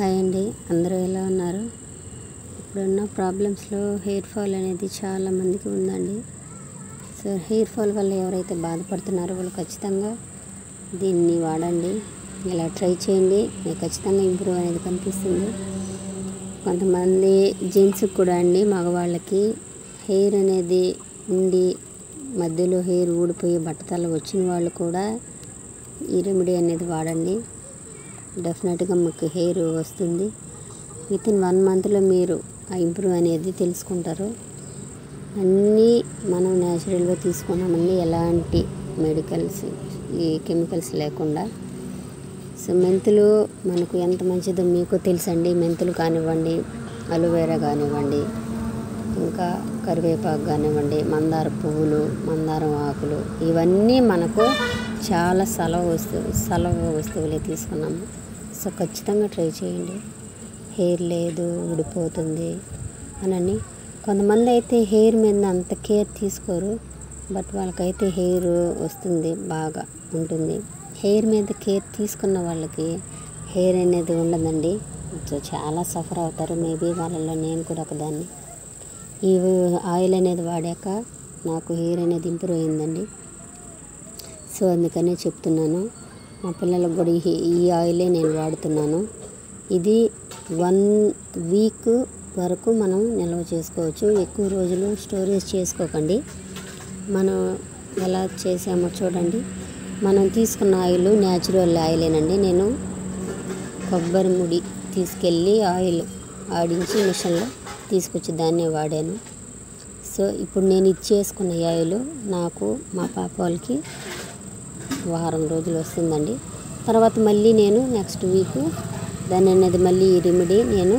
Hi అండి, అందరూ ఎలా ఉన్నారు? ఇప్పుడున్న ప్రాబ్లమ్స్లో హెయిర్ ఫాల్ అనేది చాలా మందికి ఉందండి. సో హెయిర్ ఫాల్ వల్ల ఎవరైతే బాధపడుతున్నారో వాళ్ళు ఖచ్చితంగా దీన్ని వాడండి. ఇలా ట్రై చేయండి, మీకు ఖచ్చితంగా ఇంప్రూవ్ అనేది కనిపిస్తుంది. కొంతమంది జెంట్స్కి కూడా అండి, మగవాళ్ళకి హెయిర్ అనేది ఉండి మధ్యలో హెయిర్ ఊడిపోయి బట్టతల వచ్చిన వాళ్ళు కూడా ఈ రెమెడీ అనేది వాడండి. డెఫినెట్గా మీకు హెయిర్ వస్తుంది. వితిన్ 1 మంత్లో మీరు ఆ ఇంప్రూవ్ అనేది తెలుసుకుంటారు. అన్నీ మనం న్యాచురల్గా తీసుకున్నామండి, ఎలాంటి మెడికల్స్ ఈ కెమికల్స్ లేకుండా. సో మెంతులు మనకు ఎంత మంచిదో మీకు తెలుసండి. మెంతులు కానివ్వండి, అలోవెరా కానివ్వండి, ఇంకా కరివేపాకు కానివ్వండి, మందార పువ్వులు, మందారం ఆకులు, ఇవన్నీ మనకు చాలా సలవ వస్తువులే తీసుకున్నాము. సో ఖచ్చితంగా ట్రై చేయండి. హెయిర్ లేదు, ఊడిపోతుంది అని కొంతమంది అయితే హెయిర్ మీద అంత కేర్ తీసుకోరు, బట్ వాళ్ళకైతే హెయిర్ వస్తుంది, బాగా ఉంటుంది. హెయిర్ మీద కేర్ తీసుకున్న వాళ్ళకి హెయిర్ అనేది ఉండదండి. సో చాలా సఫర్ అవుతారు. మేబీ వాళ్ళలో నేను కూడా ఒకదాన్ని. ఈ ఆయిల్ అనేది వాడాక నాకు హెయిర్ అనేది ఇంప్రూవ్ అయిందండి. సో అందుకనే చెప్తున్నాను. మా పిల్లలకు కూడా ఈ ఆయిలే నేను వాడుతున్నాను. ఇది 1 వీక్ వరకు మనం నిల్వ చేసుకోవచ్చు. ఎక్కువ రోజులు స్టోరేజ్ చేసుకోకండి. మనం ఎలా చేసామో చూడండి. మనం తీసుకున్న ఆయిల్ న్యాచురల్ ఆయిలేనండి. నేను కొబ్బరి ముడి తీసుకెళ్ళి ఆయిల్ ఆడించి మిషన్లో తీసుకొచ్చి దాన్నే వాడాను. సో ఇప్పుడు నేను ఇది చేసుకున్న ఆయిల్ నాకు మా పాప వాళ్ళకి వారం రోజులు వస్తుందండి. తర్వాత మళ్ళీ నేను నెక్స్ట్ వీక్ దాన్ని అనేది మళ్ళీ ఈ రెమెడీ నేను